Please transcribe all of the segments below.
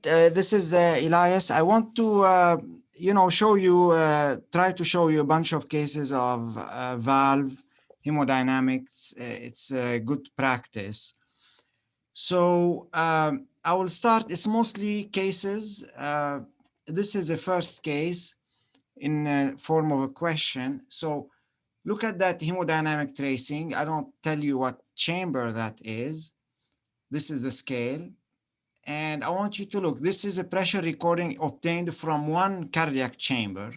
This is Elias. I want to, show you, try to show you a bunch of cases of valve hemodynamics. It's a good practice. So I will start. It's mostly cases. This is a first case in form of a question. So look at that hemodynamic tracing. I don't tell you what chamber that is. This is the scale. And I want you to look, this is a pressure recording obtained from one cardiac chamber.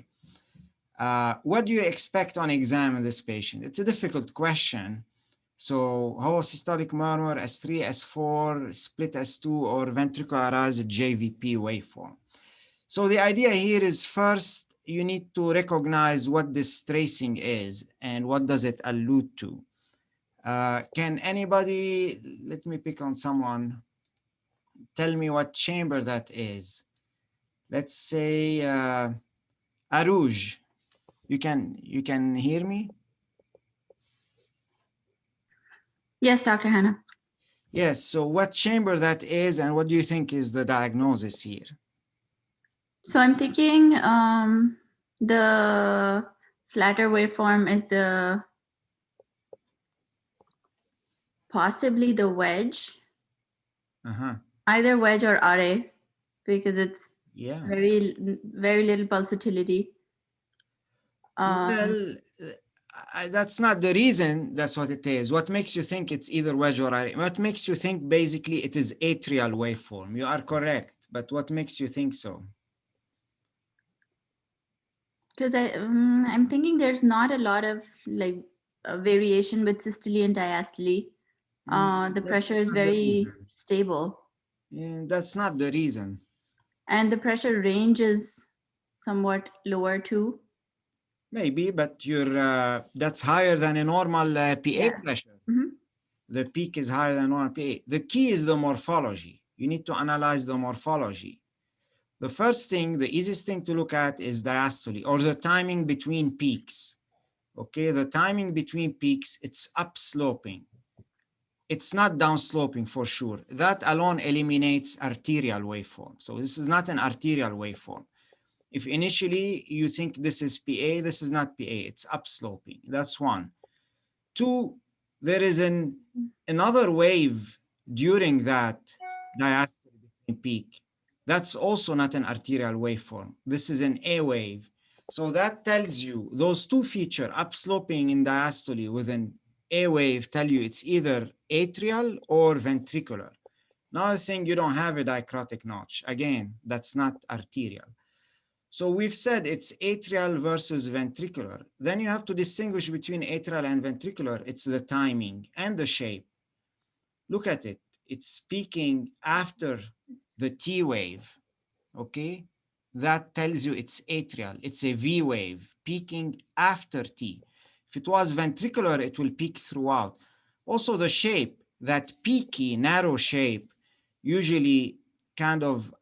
What do you expect on exam in this patient? It's a difficult question. So holosystolic murmur, S3, S4, split S2, or ventricularized JVP waveform. So the idea here is first, you need to recognize what this tracing is and what does it allude to. Can anybody, let me pick on someone, tell me what chamber that is? Let's say Arouge. You can hear me? Yes, Dr. Hanna. Yes, so what chamber that is and what do you think is the diagnosis here? So I'm thinking the flatter waveform is the possibly the wedge. Either wedge or RA, because it's very little pulsatility. Well, that's not the reason that's what it is. What makes you think it's either wedge or RA? What makes you think basically it is atrial waveform? You are correct, but what makes you think so? Because I'm thinking there's not a lot of like variation with systole and diastole. The pressure is very stable. Yeah, that's not the reason. And the pressure range is somewhat lower too. Maybe, but you're that's higher than a normal PA pressure. The peak is higher than normal PA. The key is the morphology. You need to analyze the morphology. The first thing, the easiest thing to look at is diastole, or the timing between peaks. Okay, the timing between peaks, it's upsloping. It's not downsloping for sure. That alone eliminates arterial waveform. So this is not an arterial waveform. If initially you think this is PA, this is not PA, it's upsloping. That's one. Two, there is another wave during that diastole peak. That's also not an arterial waveform. This is an A wave. So that tells you those two features, upsloping in diastole with an A wave, tell you it's either atrial or ventricular. Another thing, you don't have a dicrotic notch. Again, that's not arterial. So we've said it's atrial versus ventricular. Then you have to distinguish between atrial and ventricular. It's the timing and the shape. Look at it. It's peaking after the T wave, okay? That tells you it's atrial. It's a V wave peaking after T. If it was ventricular, it will peak throughout. Also the shape, that peaky, narrow shape, usually kind of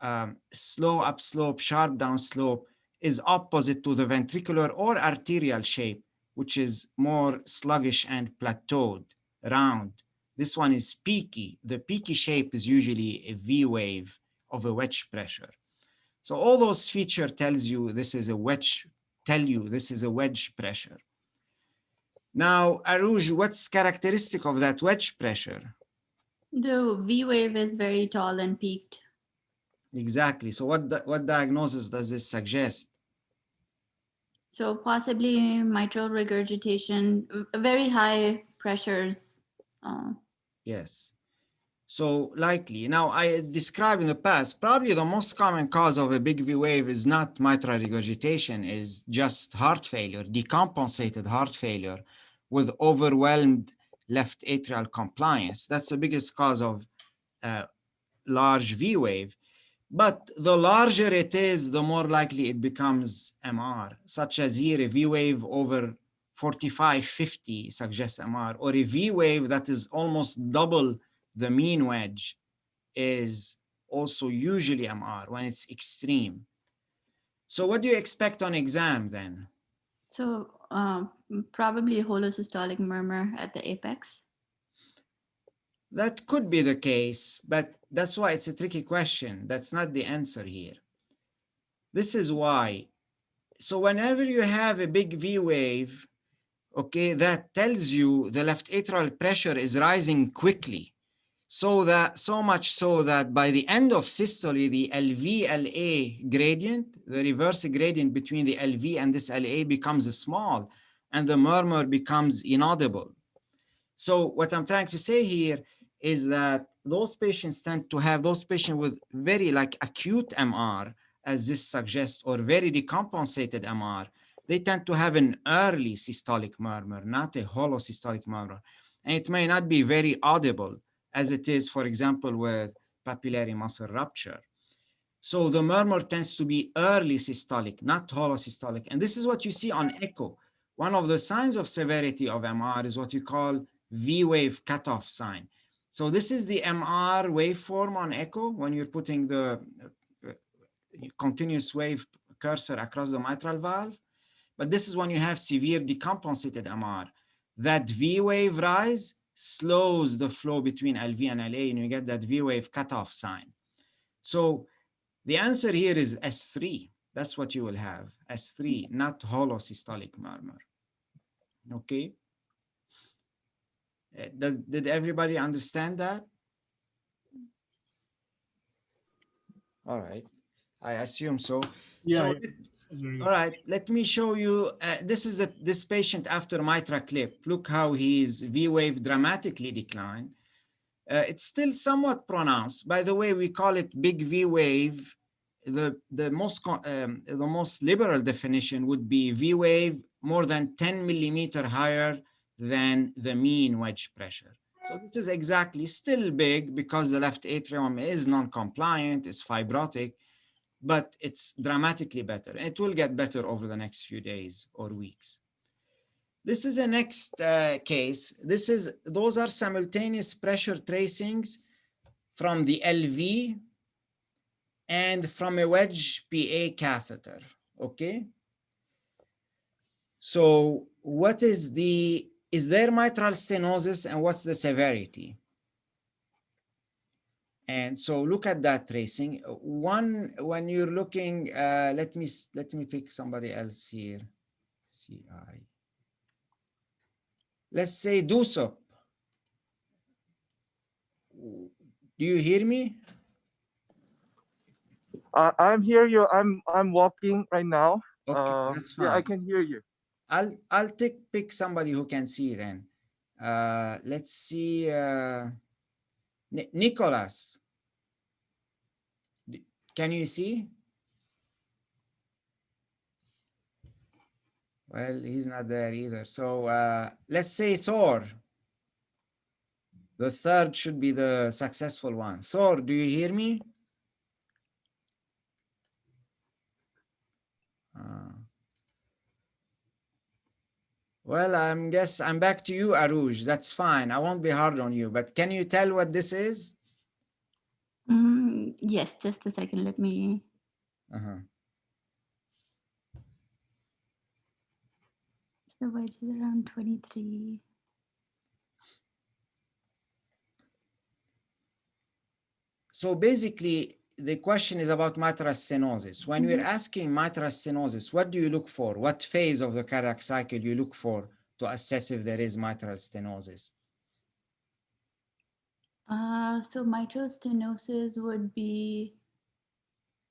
slow upslope, sharp downslope, is opposite to the ventricular or arterial shape, which is more sluggish and plateaued, round. This one is peaky. The peaky shape is usually a V wave of a wedge pressure. So all those features tells you this is a wedge, this is a wedge pressure. Now, Arouge, what's characteristic of that wedge pressure? The V wave is very tall and peaked. Exactly. So what diagnosis does this suggest? So possibly mitral regurgitation, very high pressures. Yes. So likely. Now, I described in the past, probably the most common cause of a big V wave is not mitral regurgitation, is just heart failure, decompensated heart failure with overwhelmed left atrial compliance. That's the biggest cause of large V wave. But the larger it is, the more likely it becomes MR, such as here a V wave over 45, 50 suggests MR, or a V wave that is almost double the mean wedge is also usually MR when it's extreme. So what do you expect on exam then? So probably a holosystolic murmur at the apex. That could be the case, but that's why it's a tricky question. That's not the answer here. This is why. So whenever you have a big V wave, okay, that tells you the left atrial pressure is rising quickly. So much so that by the end of systole, the LV-LA gradient, the reverse gradient between the LV and this LA becomes small, and the murmur becomes inaudible. So what I'm trying to say here is that those patients tend to have, those patients with very like acute MR, as this suggests, or very decompensated MR, they tend to have an early systolic murmur, not a hollow systolic murmur. And it may not be very audible, as it is, for example, with papillary muscle rupture. So the murmur tends to be early systolic, not hollow systolic. And this is what you see on echo. One of the signs of severity of MR is what you call V wave cutoff sign. So this is the MR waveform on echo when you're putting the continuous wave cursor across the mitral valve. But this is when you have severe decompensated MR. That V wave rise slows the flow between LV and LA, and you get that V wave cutoff sign. So the answer here is S3. That's what you will have, S3, not hollow systolic murmur. Okay? Did everybody understand that? All right. I assume so. Yeah. So, Yeah. all right, let me show you. This is this patient after mitral clip. Look how his V wave dramatically declined. It's still somewhat pronounced. By the way, we call it big V wave. The most liberal definition would be V wave more than 10 millimeter higher than the mean wedge pressure. So this is exactly still big because the left atrium is non-compliant, it's fibrotic, but it's dramatically better. It will get better over the next few days or weeks. This is the next case. Those are simultaneous pressure tracings from the LV and from a wedge PA catheter, okay? So is there mitral stenosis and what's the severity? And so look at that tracing. When you're looking, let me pick somebody else here, CI. Let's say DUSOP. Do you hear me? I'm here. I'm walking right now. Okay, that's fine. Yeah, I can hear you. I'll pick somebody who can see then. Let's see, Nicholas. Can you see? Well, he's not there either. So let's say Thor. The third should be the successful one. Thor, do you hear me? Well, I'm back to you, Aruj. That's fine. I won't be hard on you, but can you tell what this is? Yes, just a second. Let me. The wedge is around 23. So basically, the question is about mitral stenosis. When we're asking mitral stenosis, what do you look for? What phase of the cardiac cycle you look for to assess if there is mitral stenosis? So mitral stenosis would be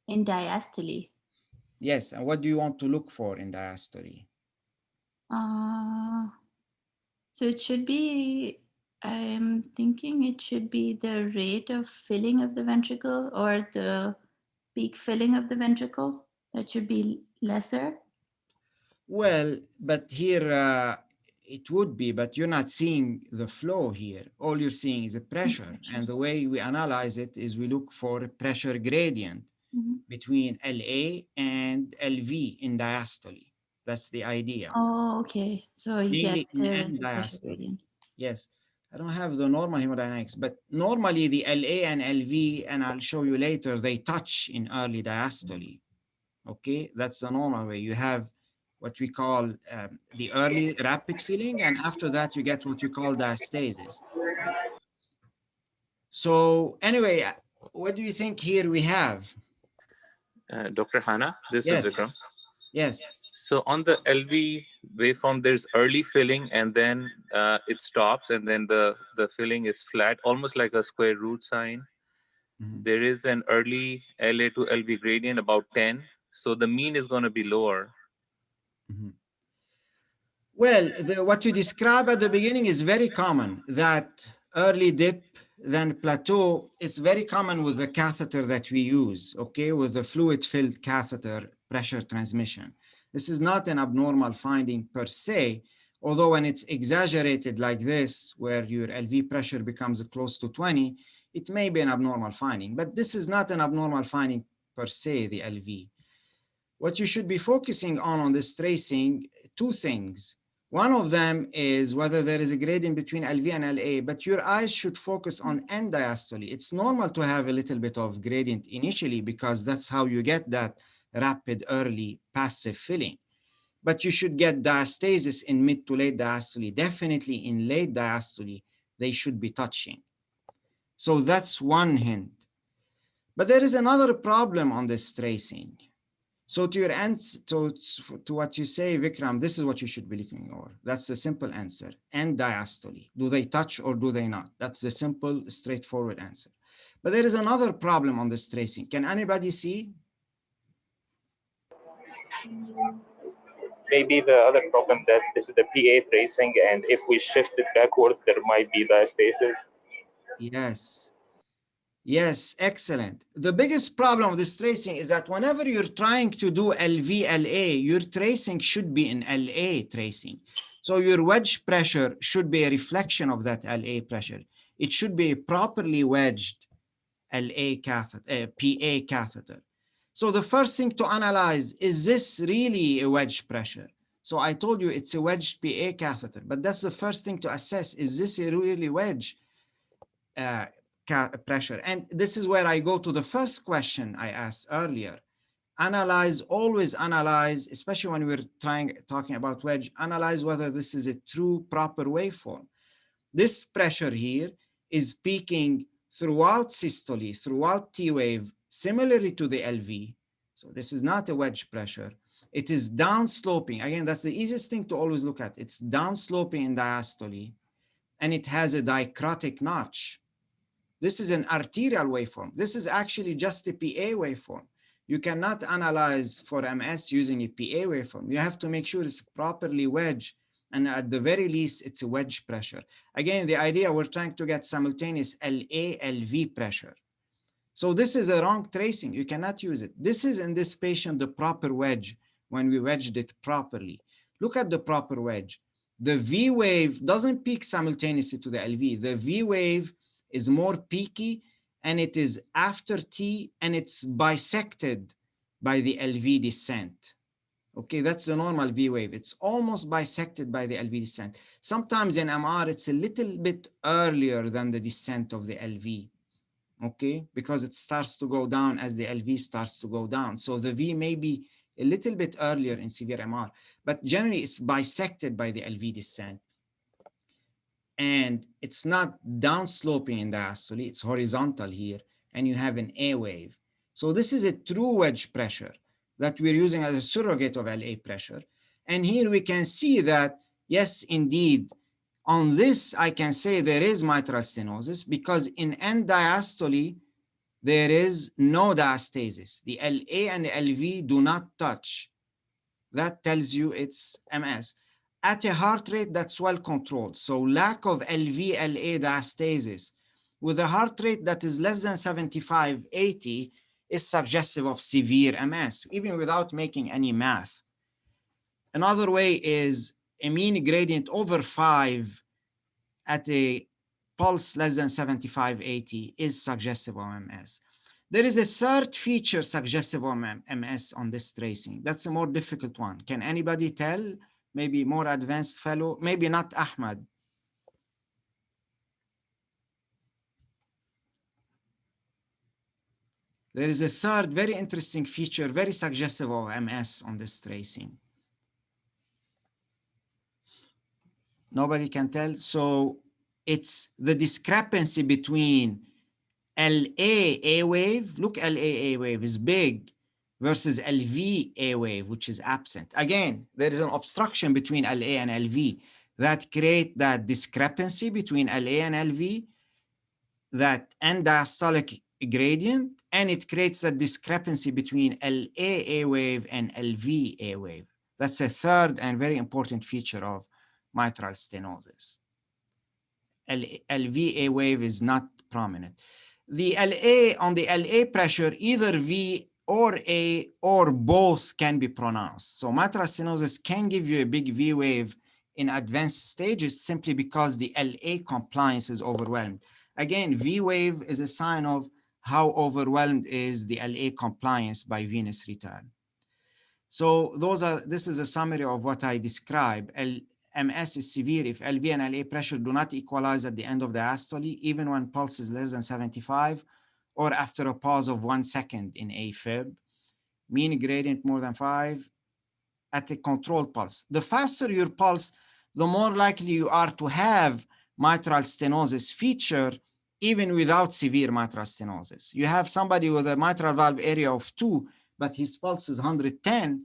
in diastole. Yes, and what do you want to look for in diastole? So it should be, I'm thinking it should be the rate of filling of the ventricle or the peak filling of the ventricle. That should be lesser. Well, but here it would be, but you're not seeing the flow here. All you're seeing is a pressure. And the way we analyze it is we look for a pressure gradient between LA and LV in diastole. That's the idea. Oh, okay. So yes, there is a pressure diastole. gradient. Yes. I don't have the normal hemodynamics, but normally the LA and LV, and I'll show you later, they touch in early diastole. Okay, that's the normal way. You have what we call the early rapid filling, and after that you get what you call diastasis. So anyway, what do you think here we have? Dr. Hanna, this Yes. is Vikram. Yes. So on the LV waveform, there's early filling and then it stops and then the filling is flat, almost like a square root sign. Mm-hmm. There is an early LA to LV gradient about 10. So the mean is going to be lower. Mm-hmm. Well, what you describe at the beginning is very common, that early dip, then plateau. It's very common with the catheter that we use, okay, with the fluid-filled catheter pressure transmission. This is not an abnormal finding per se, although when it's exaggerated like this, where your LV pressure becomes close to 20, it may be an abnormal finding, but this is not an abnormal finding per se, the LV. What you should be focusing on this tracing, two things. One of them is whether there is a gradient between LV and LA, but your eyes should focus on end diastole. It's normal to have a little bit of gradient initially because that's how you get that rapid early passive filling. But you should get diastasis in mid to late diastole. Definitely in late diastole, they should be touching. So that's one hint. But there is another problem on this tracing. So to your answer, to what you say, Vikram, this is what you should be looking for. That's the simple answer. And diastole. Do they touch or do they not? That's the simple, straightforward answer. But there is another problem on this tracing. Can anybody see? Maybe the other problem that this is the PA tracing, and if we shift it backwards, there might be diastasis. Yes. Yes, excellent. The biggest problem of this tracing is that whenever you're trying to do LV-LA, your tracing should be in LA tracing. So your wedge pressure should be a reflection of that LA pressure. It should be a properly wedged LA catheter, PA catheter. So the first thing to analyze, is this really a wedge pressure? So I told you it's a wedged PA catheter, but that's the first thing to assess. Is this a really wedge pressure? And this is where I go to the first question I asked earlier. Always analyze, especially when we're talking about wedge, analyze whether this is a true proper waveform. This pressure here is peaking throughout systole, throughout T wave, similarly to the LV. So this is not a wedge pressure. It is downsloping. Again, that's the easiest thing to always look at. It's downsloping in diastole, and it has a dichrotic notch. This is an arterial waveform. This is actually just a PA waveform. You cannot analyze for MS using a PA waveform. You have to make sure it's properly wedged, and at the very least, it's a wedge pressure. Again, the idea, we're trying to get simultaneous LA-LV pressure. So this is a wrong tracing. You cannot use it. This is, in this patient, the proper wedge when we wedged it properly. Look at the proper wedge. The V wave doesn't peak simultaneously to the LV. The V wave is more peaky, and it is after T, and it's bisected by the LV descent. Okay, that's the normal V wave. It's almost bisected by the LV descent. Sometimes in MR, it's a little bit earlier than the descent of the LV, okay, because it starts to go down as the LV starts to go down. So the V may be a little bit earlier in severe MR, but generally it's bisected by the LV descent. And it's not downsloping in diastole, it's horizontal here, and you have an A wave. So this is a true wedge pressure that we're using as a surrogate of LA pressure. And here we can see that, yes, indeed, on this, I can say there is mitral stenosis because in end diastole, there is no diastasis. The LA and the LV do not touch. That tells you it's MS. At a heart rate that's well controlled. So lack of LV, LA diastasis with a heart rate that is less than 75, 80 is suggestive of severe MS, even without making any math. Another way is a mean gradient over 5 at a pulse less than 75, 80 is suggestive of MS. There is a third feature suggestive of MS on this tracing. That's a more difficult one. Can anybody tell? Maybe more advanced fellow, maybe not Ahmad. There is a third very interesting feature, very suggestive of MS on this tracing. Nobody can tell. So it's the discrepancy between LA A wave, look, LA A wave is big versus LV A wave, which is absent. Again, there is an obstruction between LA and LV that create that discrepancy between LA and LV, that end diastolic gradient, and it creates a discrepancy between LA A wave and LV A wave. That's a third and very important feature of mitral stenosis. LV A wave is not prominent. The LA, on the LA pressure, either V or A or both can be pronounced. So mitral stenosis can give you a big V wave in advanced stages simply because the LA compliance is overwhelmed. Again, V wave is a sign of how overwhelmed is the LA compliance by venous return. So this is a summary of what I described. MS is severe if LV and LA pressure do not equalize at the end of diastole, even when pulse is less than 75, or after a pause of 1 second in AFib, mean gradient more than 5, at a controlled pulse. The faster your pulse, the more likely you are to have mitral stenosis feature, even without severe mitral stenosis. You have somebody with a mitral valve area of 2, but his pulse is 110,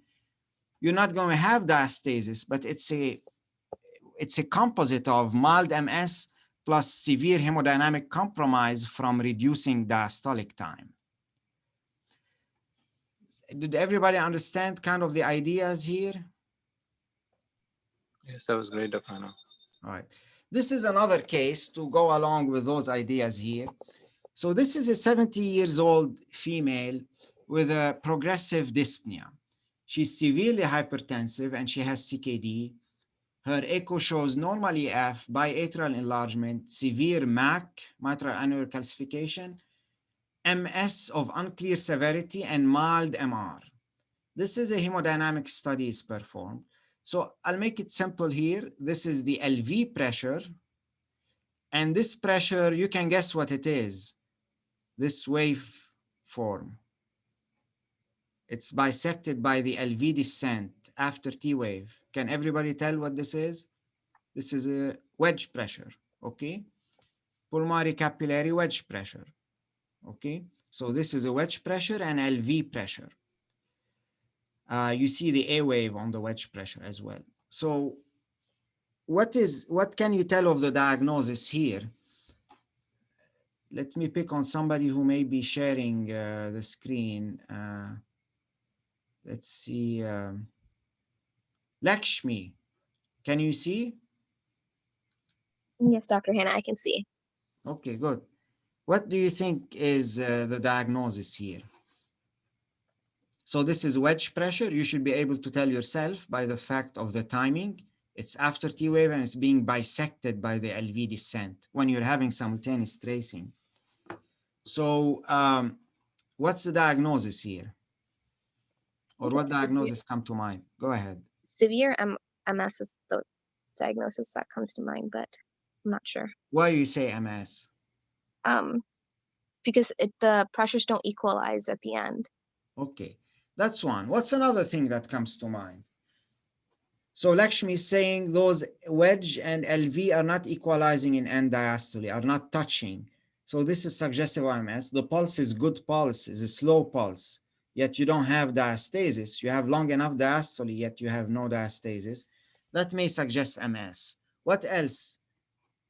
you're not going to have diastasis, but it's a composite of mild MS plus severe hemodynamic compromise from reducing diastolic time. Did everybody understand kind of the ideas here? Yes, that was great, Dr. Hanna. All right. This is another case to go along with those ideas here. So this is a 70 years old female with a progressive dyspnea. She's severely hypertensive and she has CKD. Her echo shows normal EF, biatrial enlargement, severe MAC, mitral annular calcification, MS of unclear severity, and mild MR. This is a hemodynamic study is performed. So I'll make it simple here. This is the LV pressure. And this pressure, you can guess what it is. This waveform. It's bisected by the LV descent after T wave. Can everybody tell what this is? This is a wedge pressure, okay? Pulmonary capillary wedge pressure, okay? So this is a wedge pressure and LV pressure. You see the A wave on the wedge pressure as well. So what can you tell of the diagnosis here? Let me pick on somebody who may be sharing the screen. Let's see, Lakshmi, can you see? Yes, Dr. Hanna, I can see. Okay, good. What do you think is the diagnosis here? So this is wedge pressure. You should be able to tell yourself by the fact of the timing. It's after T wave and it's being bisected by the LV descent when you're having simultaneous tracing. So what's the diagnosis here? Or what diagnosis come to mind? Go ahead. Severe MS is the diagnosis that comes to mind, but I'm not sure. Why you say MS? Because the pressures don't equalize at the end. Okay, that's one. What's another thing that comes to mind? So Lakshmi is saying those wedge and LV are not equalizing in end diastole, are not touching. So this is suggestive of MS. The pulse is good pulse, is a slow pulse, yet you don't have diastasis. You have long enough diastole, yet you have no diastasis. That may suggest MS. What else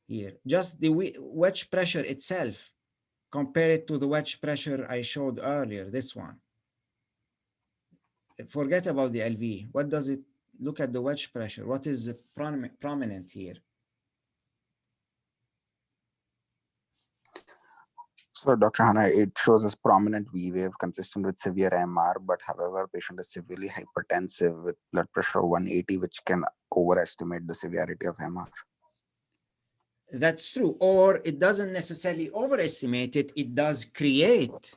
here? Just the wedge pressure itself. Compare it to the wedge pressure I showed earlier, this one. Forget about the LV. What does it look at the wedge pressure? What is prominent here? So, Dr. Hanna, it shows us prominent V wave consistent with severe MR, but however, patient is severely hypertensive with blood pressure of 180, which can overestimate the severity of MR. That's true. Or it doesn't necessarily overestimate it. It does create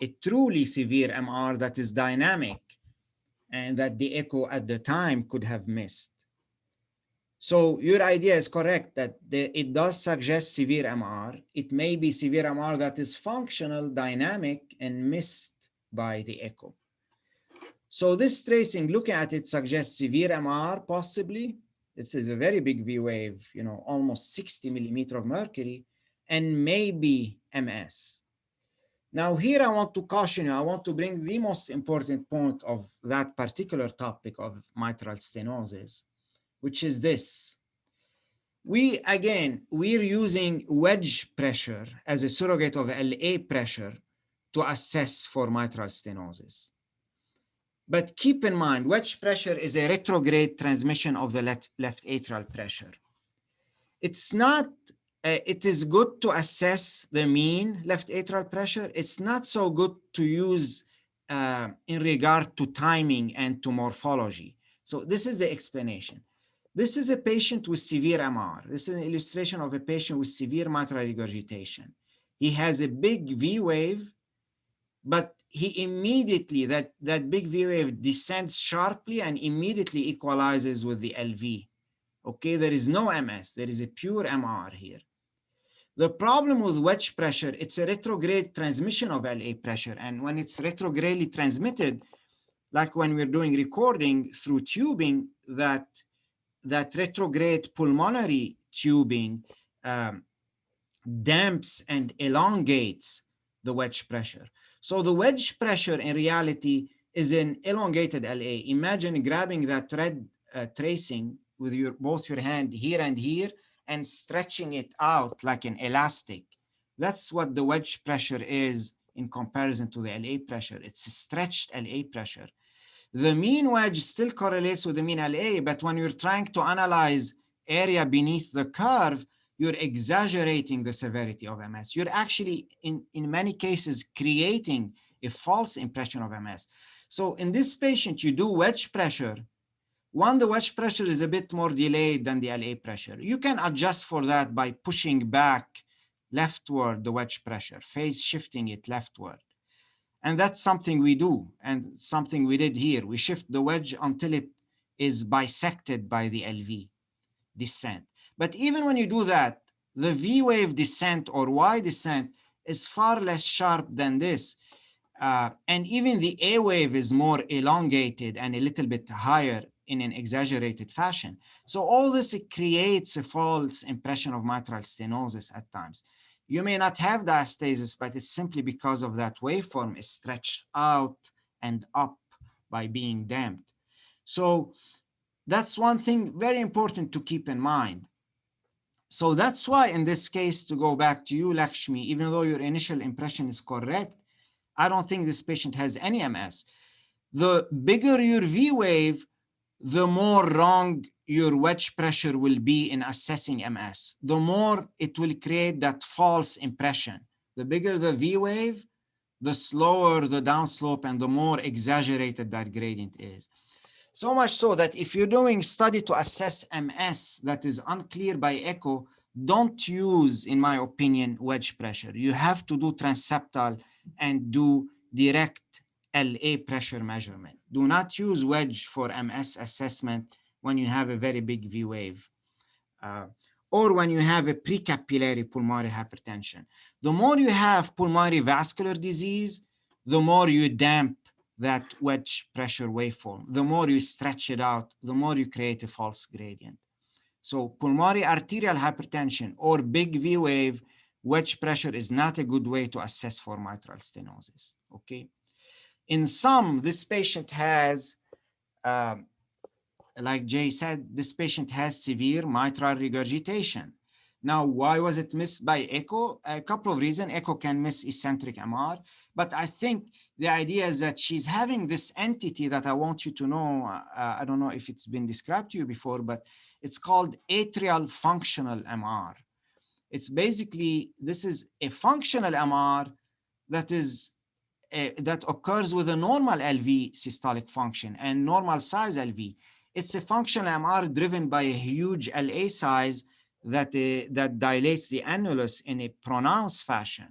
a truly severe MR that is dynamic and that the echo at the time could have missed. So your idea is correct that it does suggest severe MR. It may be severe MR that is functional, dynamic, and missed by the echo. So this tracing, looking at it, suggests severe MR possibly. This is a very big V wave, almost 60 millimeter of mercury, and maybe MS. Now here I want to caution you, I want to bring the most important point of that particular topic of mitral stenosis, which is this. We're using wedge pressure as a surrogate of LA pressure to assess for mitral stenosis. But keep in mind, wedge pressure is a retrograde transmission of the left atrial pressure. It's not, it is good to assess the mean left atrial pressure. It's not so good to use in regard to timing and to morphology. So this is the explanation. This is a patient with severe MR. This is an illustration of a patient with severe mitral regurgitation. He has a big V wave, but he immediately, that big V wave descends sharply and immediately equalizes with the LV. Okay, there is no MS, there is a pure MR here. The problem with wedge pressure, it's a retrograde transmission of LA pressure. And when it's retrogradely transmitted, like when we're doing recording through tubing, that retrograde pulmonary tubing damps and elongates the wedge pressure. So the wedge pressure in reality is an elongated LA. Imagine grabbing that red tracing with both your hand here and here and stretching it out like an elastic. That's what the wedge pressure is in comparison to the LA pressure. It's a stretched LA pressure. The mean wedge still correlates with the mean LA, but when you're trying to analyze area beneath the curve, you're exaggerating the severity of MS. You're actually, in many cases, creating a false impression of MS. So in this patient, you do wedge pressure. One, the wedge pressure is a bit more delayed than the LA pressure. You can adjust for that by pushing back leftward the wedge pressure, phase shifting it leftward. And that's something we do and something we did here. We shift the wedge until it is bisected by the LV descent. But even when you do that, the V wave descent or Y descent is far less sharp than this. And even the A wave is more elongated and a little bit higher in an exaggerated fashion. So all this, it creates a false impression of mitral stenosis at times. You may not have diastasis, but it's simply because of that waveform is stretched out and up by being damped. So that's one thing very important to keep in mind. So that's why in this case, to go back to you, Lakshmi, even though your initial impression is correct, I don't think this patient has any MS. The bigger your V wave, the more wrong your wedge pressure will be in assessing MS. The more it will create that false impression. The bigger the V wave, the slower the downslope and the more exaggerated that gradient is. So much so that if you're doing study to assess MS that is unclear by echo, don't use, in my opinion, wedge pressure. You have to do transeptal and do direct LA pressure measurement. Do not use wedge for MS assessment when you have a very big V wave or when you have a precapillary pulmonary hypertension. The more you have pulmonary vascular disease, the more you damp that wedge pressure waveform. The more you stretch it out, the more you create a false gradient. So pulmonary arterial hypertension or big V wave, wedge pressure is not a good way to assess for mitral stenosis, okay? In some, this patient has, like Jay said, this patient has severe mitral regurgitation. Now, why was it missed by echo? A couple of reasons. Echo can miss eccentric MR, but I think the idea is that she's having this entity that I want you to know. I don't know if it's been described to you before, but it's called atrial functional MR. It's basically, this is a functional MR that is that occurs with a normal LV systolic function and normal size LV. It's a functional MR driven by a huge LA size that dilates the annulus in a pronounced fashion.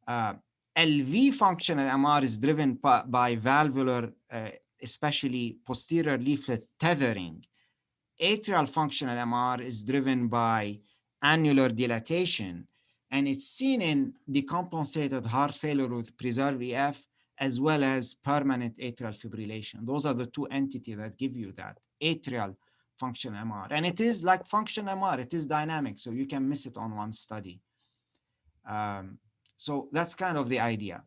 LV functional MR is driven by valvular, especially posterior leaflet tethering. Atrial functional MR is driven by annular dilatation, and it's seen in decompensated heart failure with preserved EF as well as permanent atrial fibrillation. Those are the two entities that give you that atrial functional MR. And it is like functional MR, it is dynamic, so you can miss it on one study. So that's kind of the idea.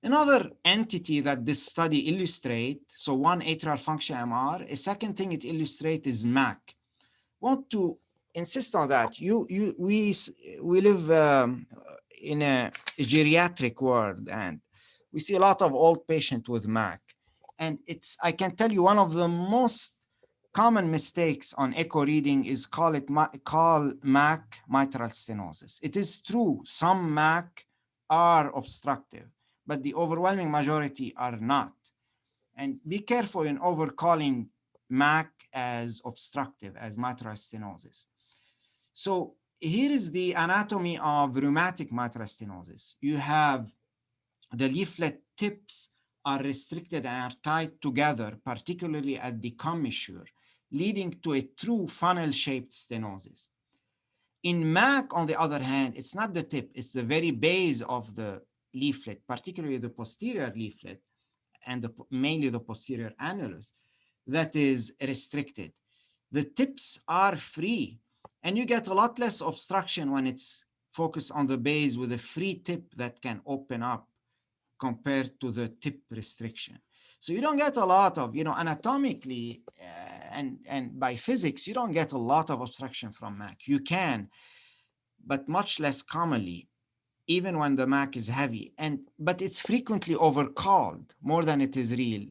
Another entity that this study illustrates, so one atrial function MR, a second thing it illustrates is MAC. Want to insist on that. We live in a geriatric world, and we see a lot of old patients with MAC. And I can tell you one of the most common mistakes on echo reading is call MAC mitral stenosis. It is true, some MAC are obstructive, but the overwhelming majority are not. And be careful in overcalling MAC as obstructive, as mitral stenosis. So here is the anatomy of rheumatic mitral stenosis. You have the leaflet tips are restricted and are tied together, particularly at the commissure, leading to a true funnel-shaped stenosis. In MAC, on the other hand, it's not the tip, it's the very base of the leaflet, particularly the posterior leaflet, and mainly the posterior annulus, that is restricted. The tips are free, and you get a lot less obstruction when it's focused on the base with a free tip that can open up compared to the tip restriction. So you don't get a lot of, anatomically and by physics, you don't get a lot of obstruction from MAC. You can, but much less commonly, even when the MAC is heavy. But it's frequently overcalled more than it is real.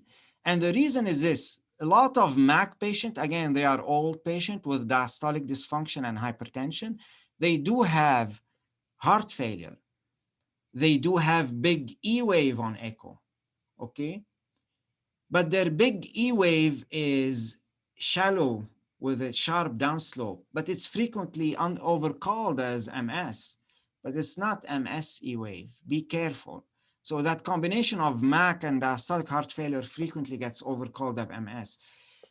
And the reason is this: a lot of MAC patients, again, they are old patients with diastolic dysfunction and hypertension. They do have heart failure. They do have big E wave on echo, okay? But their big E wave is shallow with a sharp downslope, but it's frequently overcalled as MS, but it's not MS E wave. Be careful. So that combination of MAC and diastolic heart failure frequently gets overcalled as MS.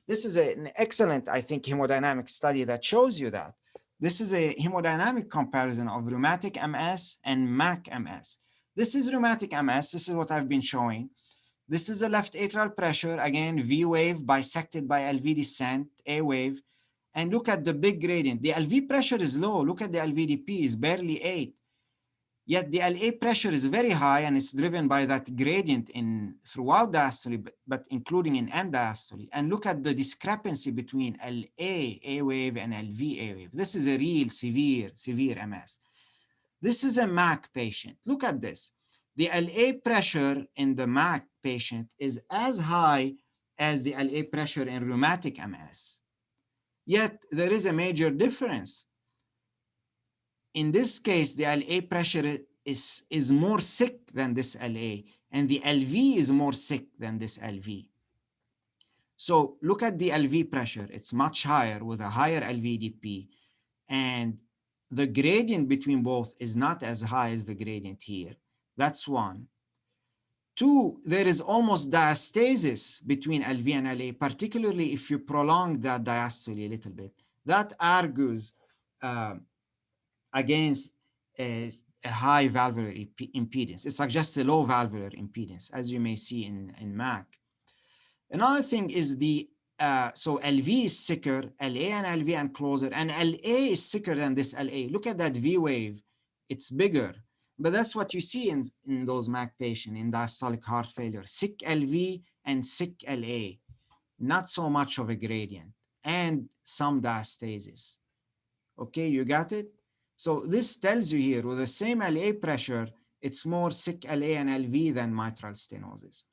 This is an excellent, I think, hemodynamic study that shows you that. This is a hemodynamic comparison of rheumatic MS and MAC MS. This is rheumatic MS. This is what I've been showing. This is the left atrial pressure, again, V wave bisected by LV descent, A wave. And look at the big gradient. The LV pressure is low. Look at the LVDP, is barely 8. Yet the LA pressure is very high, and it's driven by that gradient throughout diastole, but including in end diastole. And look at the discrepancy between LA A wave and LV A wave. This is a real severe MS. This is a MAC patient. Look at this. The LA pressure in the MAC patient is as high as the LA pressure in rheumatic MS. Yet there is a major difference. In this case, the LA pressure is more sick than this LA, and the LV is more sick than this LV. So look at the LV pressure. It's much higher with a higher LVDP, and the gradient between both is not as high as the gradient here. That's one. Two, there is almost diastasis between LV and LA, particularly if you prolong that diastole a little bit. That argues against a high valvular impedance. It suggests a low valvular impedance, as you may see in MAC. Another thing is so LV is sicker, LA and LV and closer, and LA is sicker than this LA. Look at that V wave, it's bigger. But that's what you see in those MAC patients in diastolic heart failure, sick LV and sick LA, not so much of a gradient, and some diastasis. Okay, you got it? So this tells you here, with the same LA pressure, it's more sick LA and LV than mitral stenosis.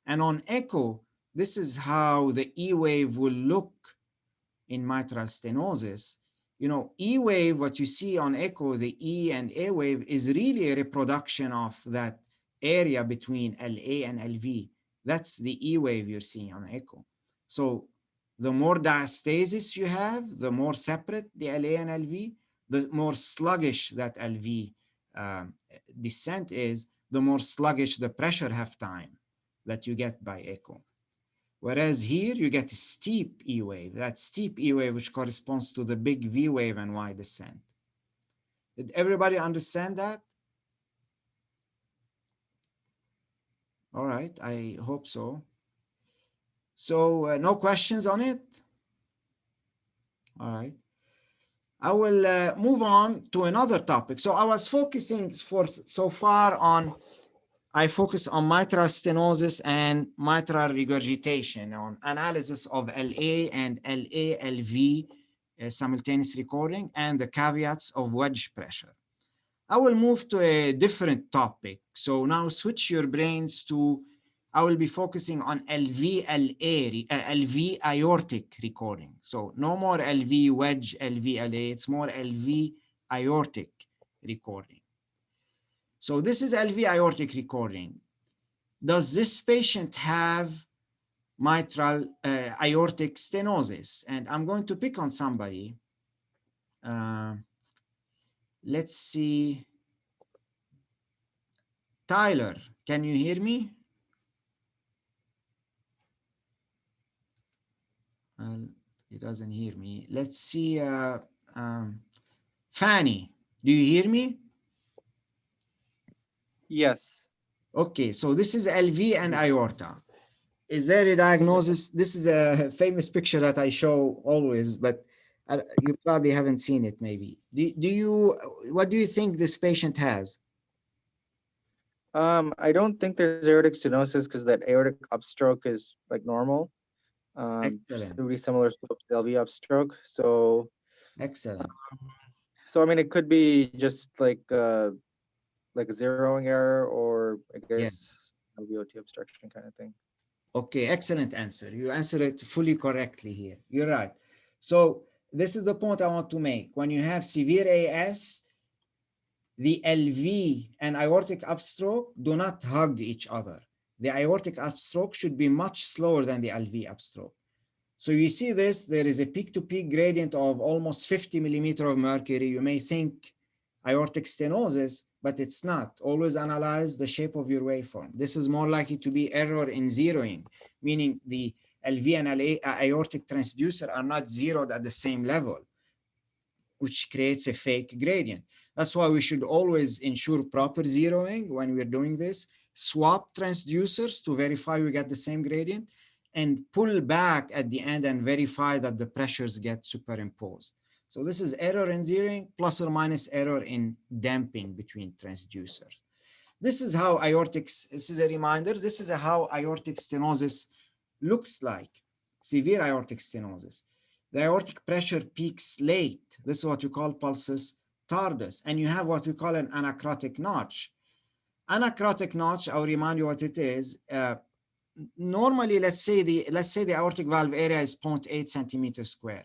And on echo, this is how the E wave will look in mitral stenosis. E wave, what you see on echo, the E and A wave, is really a reproduction of that area between LA and LV. That's the E wave you're seeing on echo. So the more diastasis you have, the more separate the LA and LV, the more sluggish that LV descent is, the more sluggish the pressure half time that you get by echo. Whereas here you get a steep E wave, that steep E wave which corresponds to the big V wave and Y descent. Did everybody understand that? All right, I hope so. So no questions on it? All right. I will move on to another topic. So I was focusing so far on, I focus on mitral stenosis and mitral regurgitation, on analysis of LA and LA-LV simultaneous recording and the caveats of wedge pressure. I will move to a different topic. So now switch your brains to, I will be focusing on LV aortic recording. So no more LV wedge, LV LA, it's more LV aortic recording. So this is LV aortic recording. Does this patient have mitral aortic stenosis? And I'm going to pick on somebody. Let's see. Tyler, can you hear me? Well, he doesn't hear me. Let's see. Fanny, do you hear me? Yes. Okay, so this is LV and aorta. Is there a diagnosis? This is a famous picture that I show always, but you probably haven't seen it maybe. What do you think this patient has? I don't think there's aortic stenosis because that aortic upstroke is like normal. Excellent. Pretty similar slope to LV upstroke. So excellent. So I mean, it could be just like a zeroing error, or I guess Yes. LVOT obstruction kind of thing. Okay, excellent answer. You answered it fully correctly here. You're right. So this is the point I want to make. When you have severe AS, the LV and aortic upstroke do not hug each other. The aortic upstroke should be much slower than the LV upstroke. So you see this, there is a peak-to-peak gradient of almost 50 millimeter of mercury. You may think aortic stenosis, but it's not. Always analyze the shape of your waveform. This is more likely to be error in zeroing, meaning the LV and aortic transducer are not zeroed at the same level, which creates a fake gradient. That's why we should always ensure proper zeroing when we're doing this. Swap transducers to verify we get the same gradient, and pull back at the end and verify that the pressures get superimposed. So this is error in zeroing plus or minus error in damping between transducers. This is how this is a reminder, this is how aortic stenosis looks like, severe aortic stenosis. The aortic pressure peaks late. This is what we call pulsus tardus. And you have what we call an anacrotic notch. Anacrotic notch, I'll remind you what it is. Normally, let's say the aortic valve area is 0.8 centimeters square.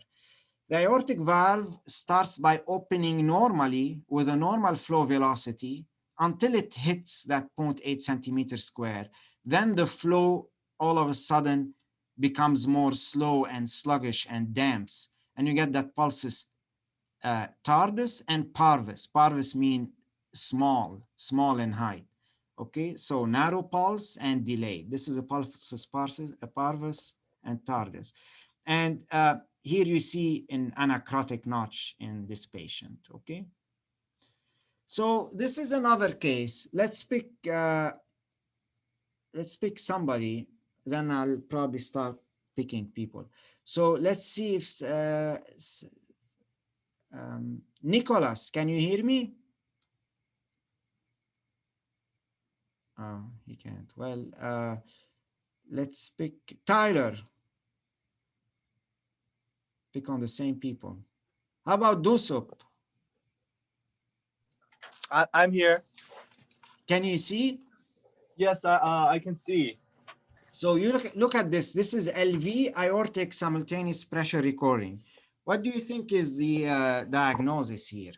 The aortic valve starts by opening normally with a normal flow velocity until it hits that 0.8 centimeters square. Then the flow all of a sudden becomes more slow and sluggish and damps. And you get that pulsus tardus and parvus. Parvus mean small in height. Okay, so narrow pulse and delay. This is a pulsus parvus and tardus. And here you see an anacrotic notch in this patient, okay? So this is another case. Let's pick somebody, then I'll probably start picking people. So let's see if Nicholas, can you hear me? He can't. Well, let's pick Tyler. Pick on the same people. How about Dusup? I'm here. Can you see? Yes, I can see. So you look at this. This is LV aortic simultaneous pressure recording. What do you think is the diagnosis here?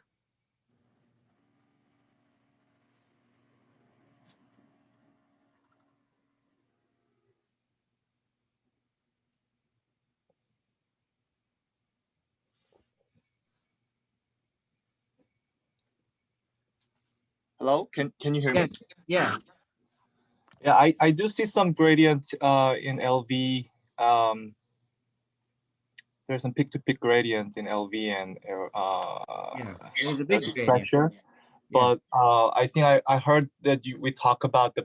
Hello, can you hear me? Yeah. Yeah, I do see some gradient in LV. There's some peak-to-peak gradient in LV and there's a big gradient. Pressure. But I think I heard that we talk about the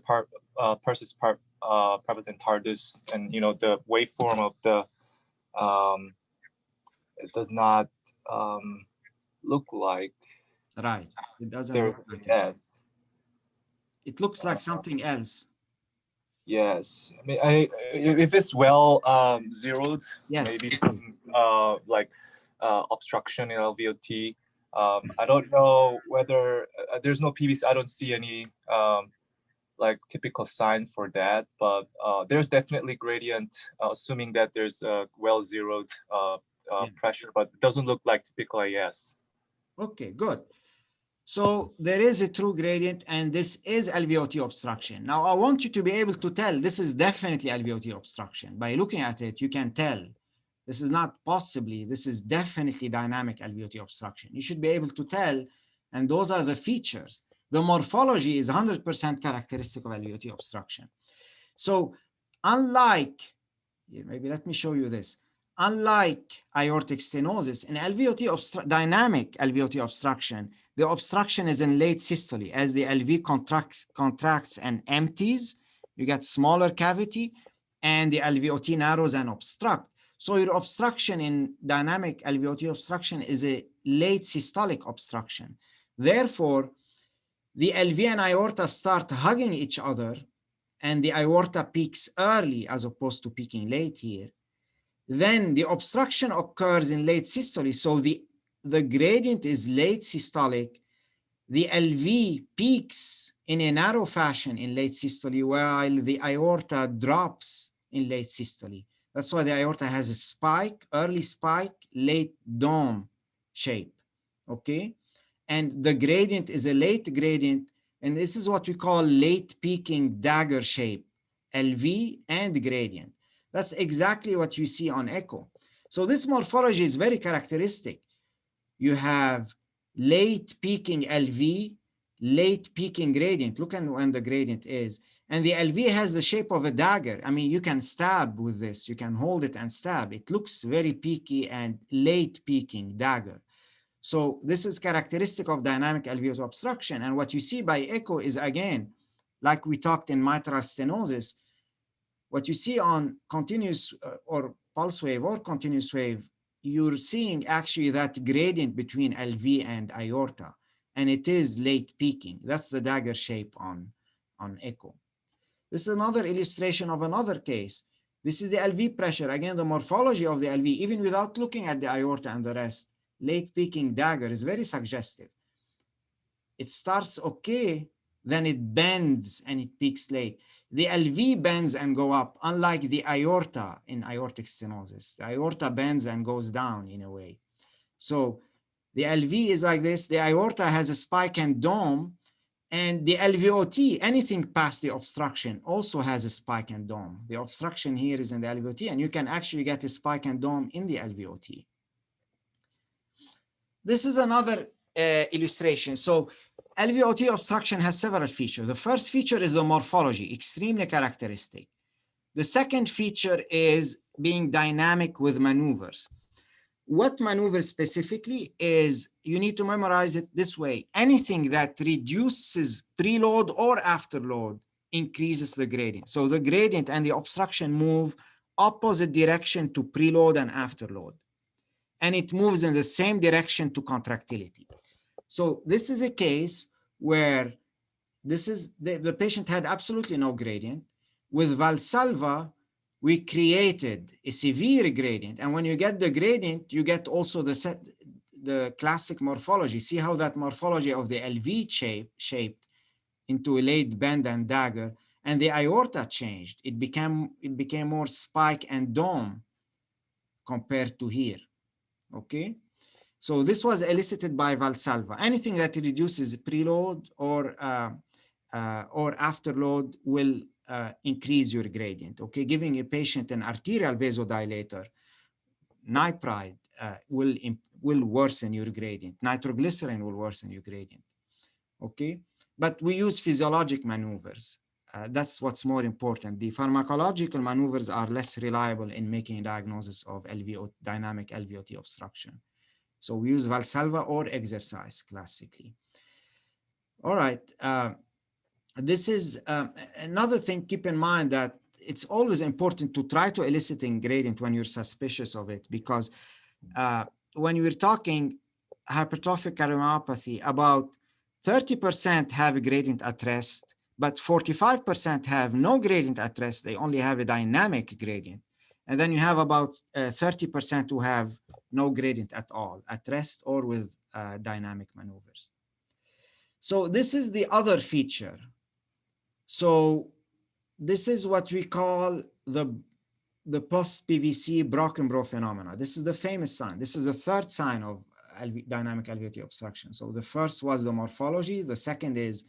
pulsus parvus and tardus, and the waveform of the it does not look like Right. It doesn't there's look like an it. S. It looks like something else. Yes, I mean, if it's well zeroed, Yes. maybe some like obstruction in LVOT. I Yes. don't know whether there's no PVC. I don't see any like typical sign for that, but there's definitely gradient, assuming that there's a well zeroed Yes. pressure, but it doesn't look like typical AS. Okay, good. So there is a true gradient, and this is LVOT obstruction. Now, I want you to be able to tell this is definitely LVOT obstruction. By looking at it, you can tell this is not possibly, this is definitely dynamic LVOT obstruction. You should be able to tell, and those are the features. The morphology is 100% characteristic of LVOT obstruction. So unlike, maybe let me show you this. Unlike aortic stenosis, in LVOT dynamic LVOT obstruction, the obstruction is in late systole. As the LV contracts and empties, you get smaller cavity, and the LVOT narrows and obstruct. So your obstruction in dynamic LVOT obstruction is a late systolic obstruction. Therefore, the LV and aorta start hugging each other, and the aorta peaks early as opposed to peaking late here. Then the obstruction occurs in late systole. So the gradient is late systolic. The LV peaks in a narrow fashion in late systole, while the aorta drops in late systole. That's why the aorta has a spike, early spike, late dome shape, okay? And the gradient is a late gradient, and this is what we call late peaking dagger shape, LV and gradient. That's exactly what you see on echo. So this morphology is very characteristic. You have late peaking LV, late peaking gradient. Look at when the gradient is. And the LV has the shape of a dagger. I mean, you can stab with this. You can hold it and stab. It looks very peaky and late peaking dagger. So this is characteristic of dynamic alveolar obstruction. And what you see by echo is, again, like we talked in mitral stenosis, what you see on continuous or pulse wave or continuous wave, you're seeing actually that gradient between LV and aorta, and it is late peaking. That's the dagger shape on echo. This is another illustration of another case. This is the LV pressure. Again, the morphology of the LV, even without looking at the aorta and the rest, late peaking dagger is very suggestive. It starts okay, then it bends and it peaks late. The LV bends and go up, unlike the aorta in aortic stenosis. The aorta bends and goes down in a way. So the LV is like this. The aorta has a spike and dome, and the LVOT, anything past the obstruction, also has a spike and dome. The obstruction here is in the LVOT, and you can actually get a spike and dome in the LVOT. This is another illustration. So LVOT obstruction has several features. The first feature is the morphology, extremely characteristic. The second feature is being dynamic with maneuvers. What maneuver specifically is, you need to memorize it this way. Anything that reduces preload or afterload increases the gradient. So the gradient and the obstruction move opposite direction to preload and afterload. And it moves in the same direction to contractility. So this is a case where this is the patient had absolutely no gradient. With Valsalva, we created a severe gradient. And when you get the gradient, you get also the classic morphology. See how that morphology of the LV shaped into a late bend and dagger, and the aorta changed. It became more spike and dome compared to here, okay? So this was elicited by Valsalva. Anything that reduces preload or afterload will increase your gradient, okay? Giving a patient an arterial vasodilator, nipride, will worsen your gradient. Nitroglycerin will worsen your gradient, okay? But we use physiologic maneuvers. That's what's more important. The pharmacological maneuvers are less reliable in making a diagnosis of dynamic LVOT obstruction. So we use Valsalva or exercise classically. All right. This is another thing, keep in mind that it's always important to try to elicit a gradient when you're suspicious of it, because when you're talking hypertrophic cardiomyopathy, about 30% have a gradient at rest, but 45% have no gradient at rest. They only have a dynamic gradient. And then you have about 30% who have no gradient at all, at rest or with dynamic maneuvers. So this is the other feature. So this is what we call the post-PVC Brockenbrough phenomena. This is the famous sign. This is the third sign of dynamic alveolar obstruction. So the first was the morphology. The second is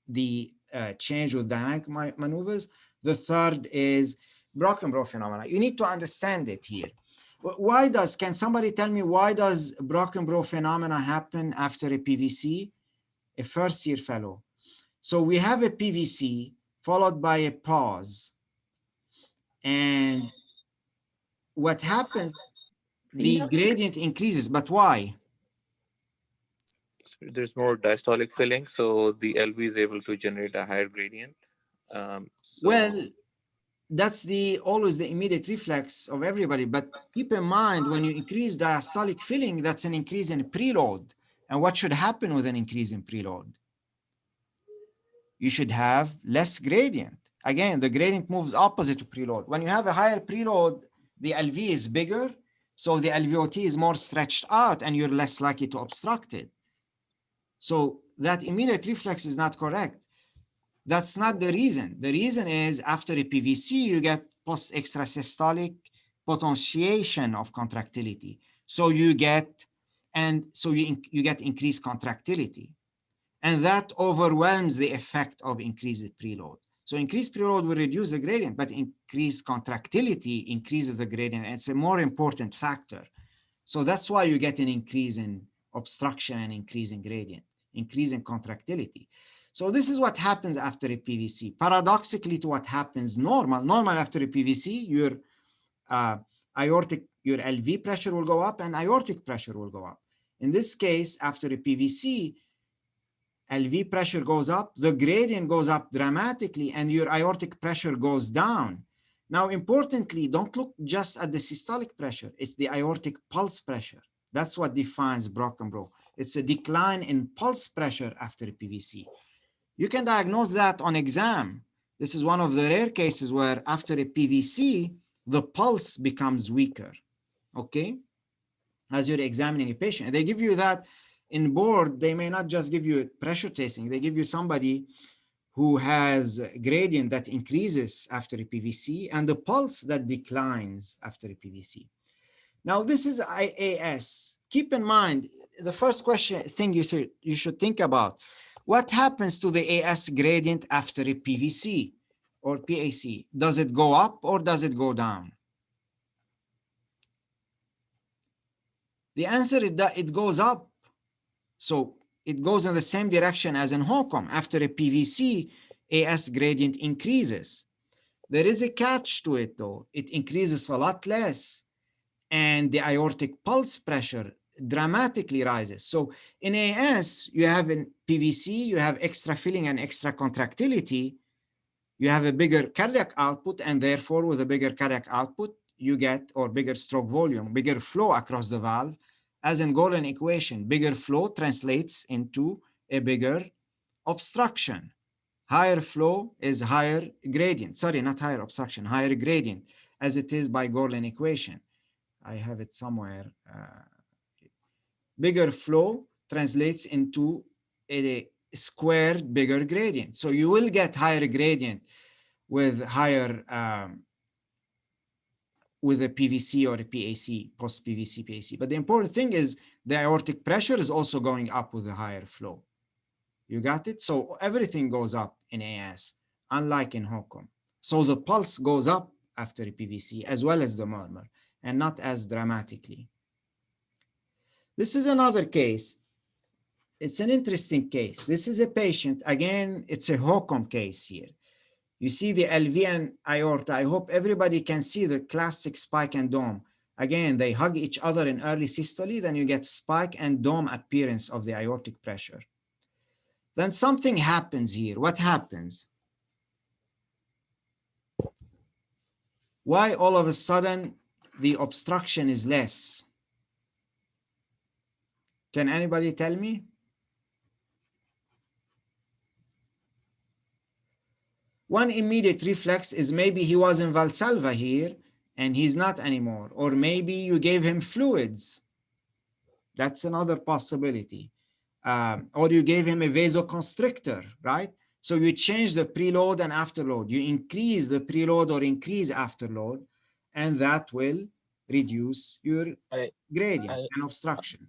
the change with dynamic maneuvers. The third is Brockenbrough phenomena. You need to understand it here. Can somebody tell me why does Brockenbrough phenomena happen after a PVC? A first-year fellow. So we have a PVC followed by a pause. And what happens, the gradient increases, but why? So there's more diastolic filling, so the LV is able to generate a higher gradient. Well, that's always the immediate reflex of everybody. But keep in mind, when you increase diastolic filling, that's an increase in preload. And what should happen with an increase in preload? You should have less gradient. Again, the gradient moves opposite to preload. When you have a higher preload, the LV is bigger, so the LVOT is more stretched out and you're less likely to obstruct it. So that immediate reflex is not correct. That's not the reason. The reason is after a PVC, you get post-extrasystolic potentiation of contractility. So you get, you get increased contractility. And that overwhelms the effect of increased preload. So increased preload will reduce the gradient, but increased contractility increases the gradient. And it's a more important factor. So that's why you get an increase in obstruction and increase in gradient, increase in contractility. So this is what happens after a PVC. Paradoxically to what happens normal after a PVC, your your LV pressure will go up and aortic pressure will go up. In this case, after a PVC, LV pressure goes up, the gradient goes up dramatically, and your aortic pressure goes down. Now, importantly, don't look just at the systolic pressure. It's the aortic pulse pressure. That's what defines Brockenbrough. It's a decline in pulse pressure after a PVC. You can diagnose that on exam. This is one of the rare cases where after a PVC, the pulse becomes weaker, okay? As you're examining a patient. They give you that in board. They may not just give you pressure tracing. They give you somebody who has a gradient that increases after a PVC and the pulse that declines after a PVC. Now, this is IAS. Keep in mind, the first thing you should think about, what happens to the AS gradient after a PVC or PAC? Does it go up or does it go down? The answer is that it goes up. So it goes in the same direction as in HOCM. After a PVC, AS gradient increases. There is a catch to it though. It increases a lot less and the aortic pulse pressure dramatically rises. So in AS, you have in PVC, you have extra filling and extra contractility. You have a bigger cardiac output, and therefore with a bigger cardiac output, you get, or bigger stroke volume, bigger flow across the valve. As in Golden equation, bigger flow translates into a bigger obstruction. Higher flow is higher gradient. Sorry, not higher obstruction, higher gradient, as it is by Golden equation. I have it somewhere. Bigger flow translates into a squared bigger gradient. So you will get higher gradient with higher, with a PVC or a PAC, post-PVC PAC. But the important thing is the aortic pressure is also going up with a higher flow. You got it? So everything goes up in AS, unlike in HOCM. So the pulse goes up after a PVC as well as the murmur, and not as dramatically. This is another case. It's an interesting case. This is a patient, again, it's a HOCM case here. You see the LV and aorta. I hope everybody can see the classic spike and dome. Again, they hug each other in early systole, then you get spike and dome appearance of the aortic pressure. Then something happens here. What happens? Why all of a sudden the obstruction is less? Can anybody tell me? One immediate reflex is maybe he was in Valsalva here and he's not anymore. Or maybe you gave him fluids. That's another possibility. Or you gave him a vasoconstrictor, right? So you change the preload and afterload. You increase the preload or increase afterload, and that will reduce your gradient and obstruction.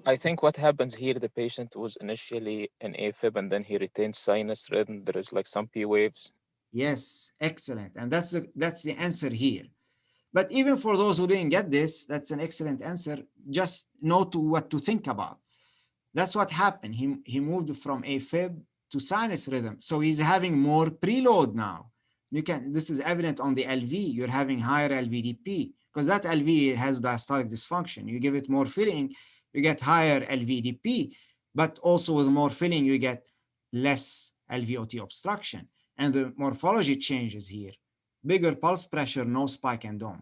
I think what happens here, the patient was initially in AFib and then he retains sinus rhythm. There is like some P waves. Yes, excellent. And that's the answer here. But even for those who didn't get this, that's an excellent answer. Just know what to think about. That's what happened. He moved from AFib to sinus rhythm. So he's having more preload now. This is evident on the LV. You're having higher LVDP because that LV has diastolic dysfunction. You give it more filling, you get higher LVDP, but also with more filling, you get less LVOT obstruction. And the morphology changes here. Bigger pulse pressure, no spike and dome.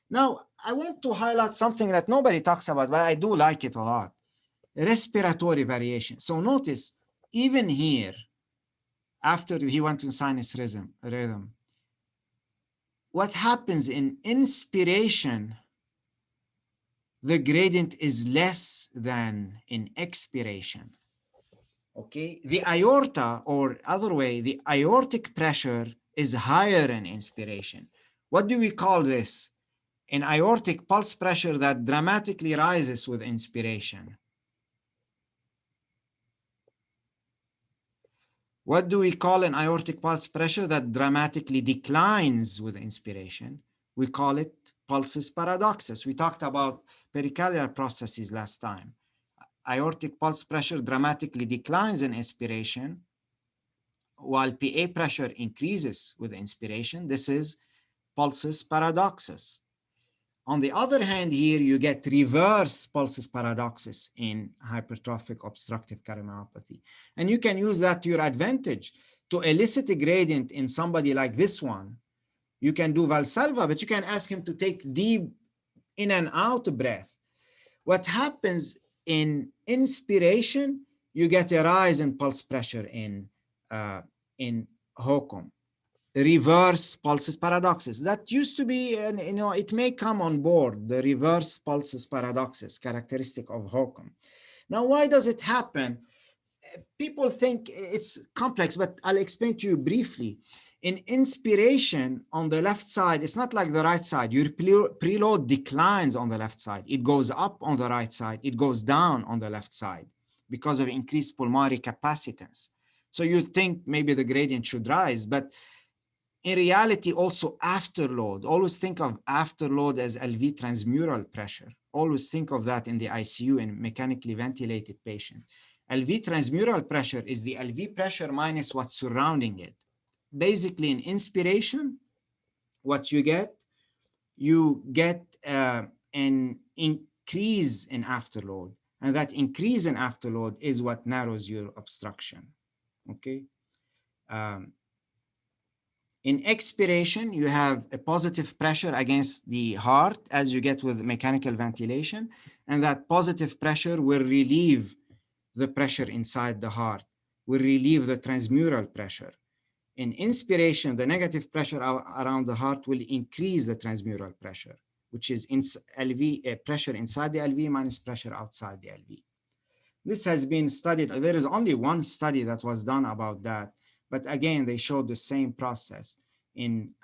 Now, I want to highlight something that nobody talks about, but I do like it a lot. Respiratory variation. So notice, even here, after he went to sinus rhythm, what happens in inspiration, the gradient is less than in expiration. Okay, the aorta, or other way, the aortic pressure is higher in inspiration. What do we call this? An aortic pulse pressure that dramatically rises with inspiration. What do we call an aortic pulse pressure that dramatically declines with inspiration? We call it pulsus paradoxus. We talked about pericardial processes last time. Aortic pulse pressure dramatically declines in inspiration, while PA pressure increases with inspiration. This is pulsus paradoxus. On the other hand, here you get reverse pulsus paradoxus in hypertrophic obstructive cardiomyopathy. And you can use that to your advantage. To elicit a gradient in somebody like this one, you can do Valsalva, but you can ask him to take deep in and out breath. What happens in inspiration, you get a rise in pulse pressure in HOCM. Reverse pulsus paradoxus. That used to be, it may come on board, the reverse pulsus paradoxus, characteristic of HOCM. Now, why does it happen? People think it's complex, but I'll explain to you briefly. In inspiration on the left side, it's not like the right side. Your preload declines on the left side. It goes up on the right side. It goes down on the left side because of increased pulmonary capacitance. So you think maybe the gradient should rise, but in reality, also afterload. Always think of afterload as LV transmural pressure. Always think of that in the ICU in mechanically ventilated patient. LV transmural pressure is the LV pressure minus what's surrounding it. Basically, in inspiration, what you get an increase in afterload. And that increase in afterload is what narrows your obstruction. Okay. In expiration, you have a positive pressure against the heart as you get with mechanical ventilation, and that positive pressure will relieve the pressure inside the heart, will relieve the transmural pressure. In inspiration, the negative pressure around the heart will increase the transmural pressure, which is pressure inside the LV minus pressure outside the LV. This has been studied. There is only one study that was done about that. But again, they showed the same process. In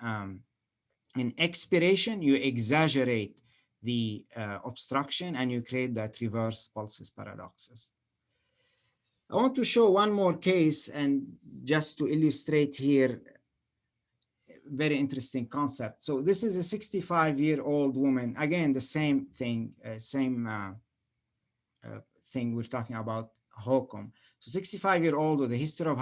expiration, you exaggerate the obstruction and you create that reverse pulsus paradoxus. I want to show one more case, and just to illustrate here, very interesting concept. So this is a 65-year-old woman. Again, the same thing, thing we're talking about, HOCM. So 65-year-old with a history of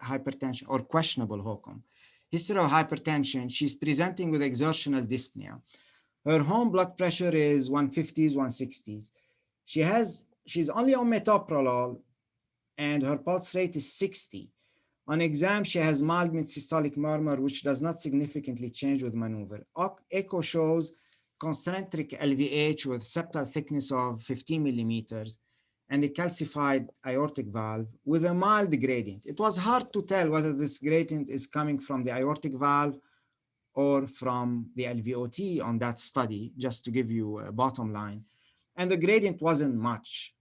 hypertension or questionable HOCM. History of hypertension, she's presenting with exertional dyspnea. Her home blood pressure is 150s, 160s. She's only on metoprolol and her pulse rate is 60. On exam, she has mild mid-systolic murmur, which does not significantly change with maneuver. Echo shows concentric LVH with septal thickness of 15 millimeters and a calcified aortic valve with a mild gradient. It was hard to tell whether this gradient is coming from the aortic valve or from the LVOT on that study, just to give you a bottom line. And the gradient wasn't much.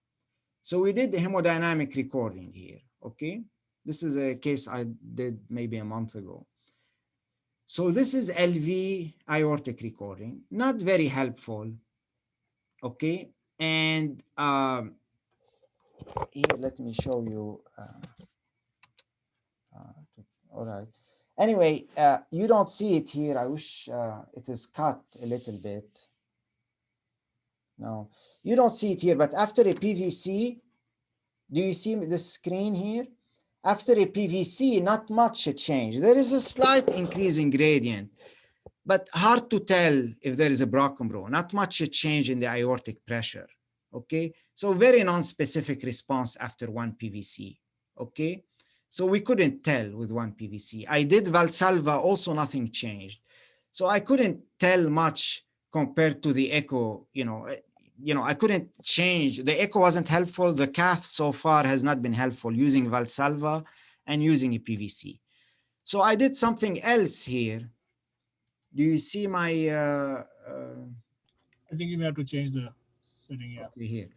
So we did the hemodynamic recording here, okay? This is a case I did maybe a month ago. So this is LV aortic recording, not very helpful, okay? And here, let me show you. All right. Anyway, you don't see it here. I wish it is cut a little bit. No, you don't see it here, but after a PVC, do you see the screen here? After a PVC, not much change. There is a slight increase in gradient, but hard to tell if there is a Brockenbrough. Not much change in the aortic pressure, okay? So very non-specific response after one PVC, okay? So we couldn't tell with one PVC. I did Valsalva, also nothing changed. So I couldn't tell much compared to the echo, I couldn't change. The echo wasn't helpful. The cath so far has not been helpful using Valsalva and using a PVC. So I did something else here. Do you see my? I think you may have to change the setting. Yeah. Okay, here.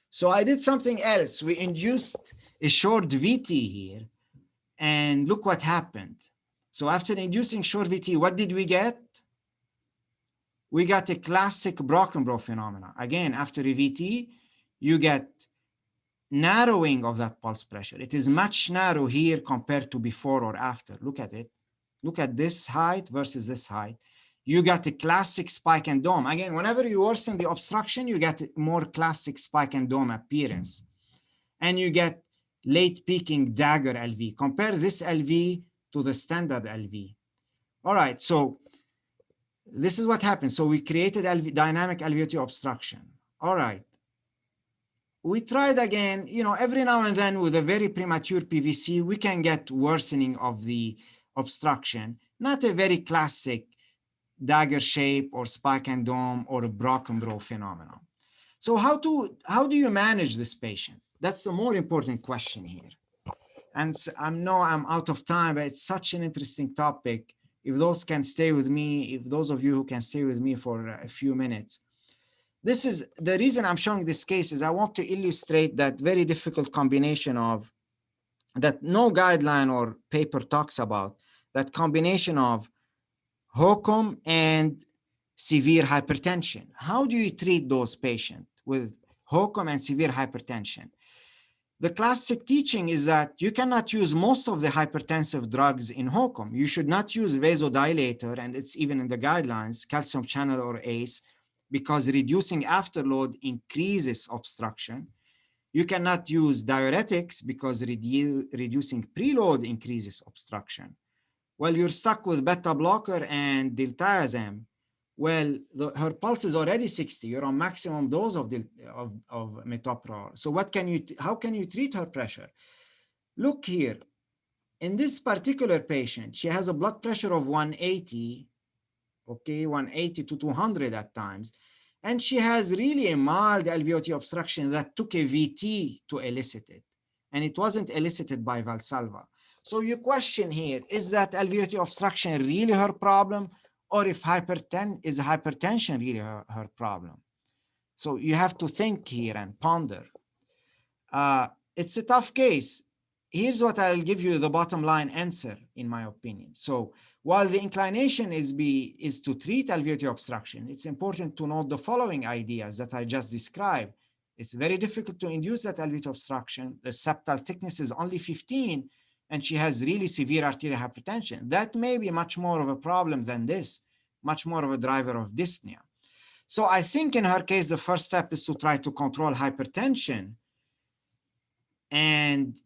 So I did something else. We induced a short VT here, and look what happened. So after inducing short VT, what did we get? We got a classic Brockenbrough phenomena. Again, after a VT, you get narrowing of that pulse pressure. It is much narrow here compared to before or after. Look at it. Look at this height versus this height. You got a classic spike and dome. Again, whenever you worsen the obstruction, you get more classic spike and dome appearance. And you get late peaking dagger LV. Compare this LV to the standard LV. All right, so this is what happened. So we created dynamic alveolar obstruction. All right. We tried again, every now and then with a very premature PVC, we can get worsening of the obstruction, not a very classic dagger shape or spike and dome or a Brockenbrough phenomenon. So how do you manage this patient? That's the more important question here. And so I know I'm out of time, but it's such an interesting topic. If those can stay with me, if those of you who can stay with me for a few minutes. This is the reason I'm showing this case is I want to illustrate that very difficult combination of that no guideline or paper talks about, that combination of HOCM and severe hypertension. How do you treat those patients with HOCM and severe hypertension? The classic teaching is that you cannot use most of the hypertensive drugs in HOCM. You should not use vasodilator, and it's even in the guidelines, calcium channel or ACE, because reducing afterload increases obstruction. You cannot use diuretics because reducing preload increases obstruction. Well, you're stuck with beta blocker and diltiazem. Well, her pulse is already 60. You're on maximum dose of metoprolol. So how can you treat her pressure? Look here. In this particular patient, she has a blood pressure of 180, okay, 180 to 200 at times. And she has really a mild alveolar obstruction that took a VT to elicit it. And it wasn't elicited by Valsalva. So your question here, is that alveolar obstruction really her problem? Or if hypertension really her problem? So you have to think here and ponder. It's a tough case. Here's what I'll give you the bottom line answer, in my opinion. So while the inclination is to treat alveolar obstruction, it's important to note the following ideas that I just described. It's very difficult to induce that alveolar obstruction. The septal thickness is only 15, and she has really severe arterial hypertension. That may be much more of a problem than this, much more of a driver of dyspnea. So I think in her case, the first step is to try to control hypertension. And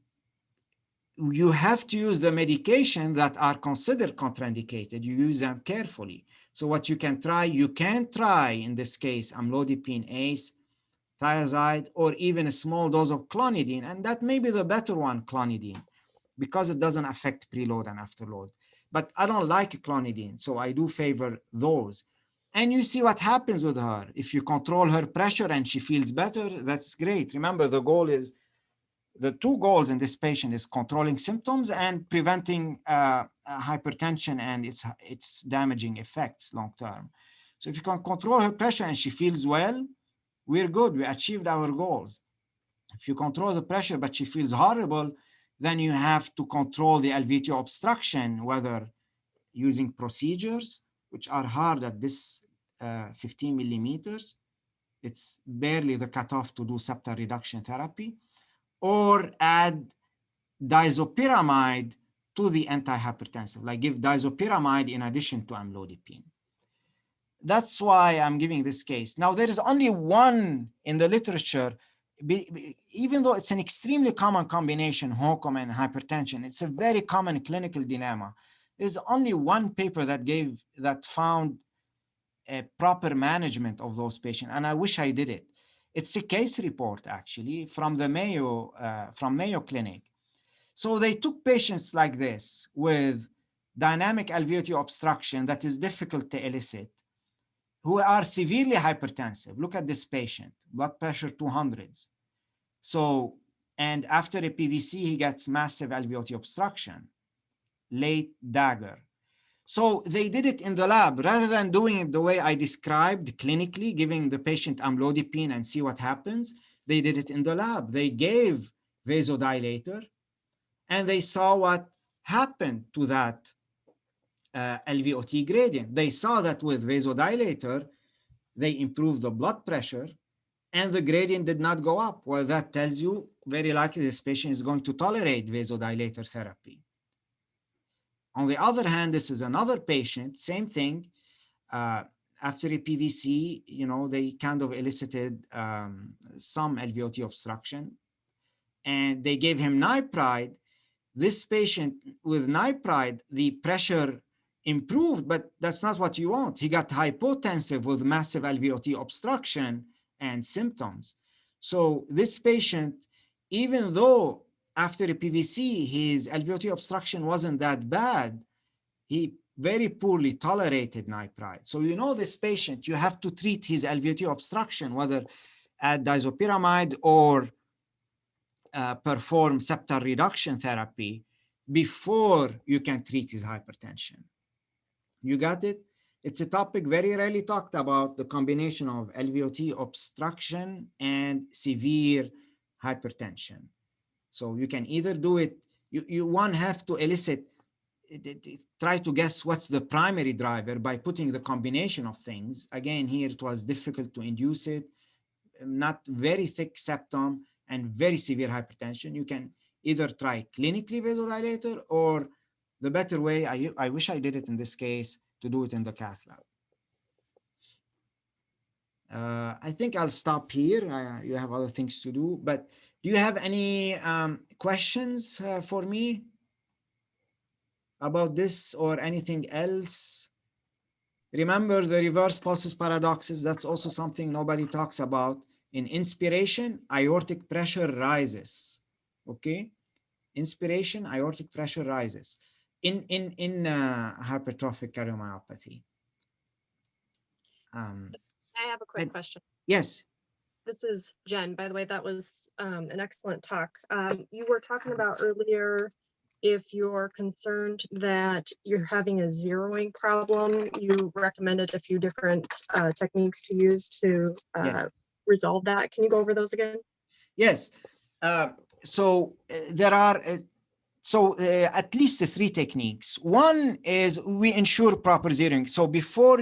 you have to use the medication that are considered contraindicated. You use them carefully. So what you can try in this case, amlodipine ACE, thiazide, or even a small dose of clonidine. And that may be the better one, clonidine, because it doesn't affect preload and afterload. But I don't like clonidine, so I do favor those. And you see what happens with her. If you control her pressure and she feels better, that's great. Remember, the goal is, the two goals in this patient is controlling symptoms and preventing hypertension and its damaging effects long term. So if you can control her pressure and she feels well, we're good. We achieved our goals. If you control the pressure but she feels horrible, then you have to control the LVT obstruction, whether using procedures, which are hard at this 15 millimeters. It's barely the cutoff to do septal reduction therapy, or add disopyramide to the antihypertensive, like give disopyramide in addition to amlodipine. That's why I'm giving this case. Now, there is only one in the literature, even though it's an extremely common combination, HOCM and hypertension, it's a very common clinical dilemma. There's only one paper that found a proper management of those patients, and I wish I did it. It's a case report, actually, from the Mayo Clinic. So they took patients like this with dynamic alveolar obstruction that is difficult to elicit, who are severely hypertensive. Look at this patient, blood pressure 200s. So, and after a PVC, he gets massive alveolar obstruction, late dagger. So they did it in the lab. Rather than doing it the way I described clinically, giving the patient amlodipine and see what happens, they did it in the lab. They gave vasodilator, and they saw what happened to that LVOT gradient. They saw that with vasodilator, they improved the blood pressure, and the gradient did not go up. Well, that tells you very likely this patient is going to tolerate vasodilator therapy. On the other hand, this is another patient, same thing. After a PVC, they kind of elicited some LVOT obstruction, and they gave him nipride. This patient with nipride, the pressure improved, but that's not what you want. He got hypotensive with massive LVOT obstruction and symptoms. So this patient, even though after a PVC, his LVOT obstruction wasn't that bad, he very poorly tolerated nipride. So this patient, you have to treat his LVOT obstruction, whether add disopyramide or perform septal reduction therapy before you can treat his hypertension. You got it? It's a topic very rarely talked about, the combination of LVOT obstruction and severe hypertension. So you can either do it, one have to elicit, try to guess what's the primary driver by putting the combination of things. Again, here it was difficult to induce it, not very thick septum and very severe hypertension. You can either try clinically vasodilator, or the better way, I wish I did it in this case, to do it in the cath lab. I think I'll stop here. You have other things to do, but do you have any questions for me about this or anything else? Remember the reverse pulsus paradoxus, that's also something nobody talks about. In inspiration, aortic pressure rises, okay? Inspiration, aortic pressure rises in hypertrophic cardiomyopathy. I have a quick question. Yes. This is Jen, by the way. That was an excellent talk. You were talking about earlier, if you're concerned that you're having a zeroing problem, you recommended a few different techniques to use to resolve that. Can you go over those again? Yes. So there are at least 3 techniques. One is we ensure proper zeroing. So before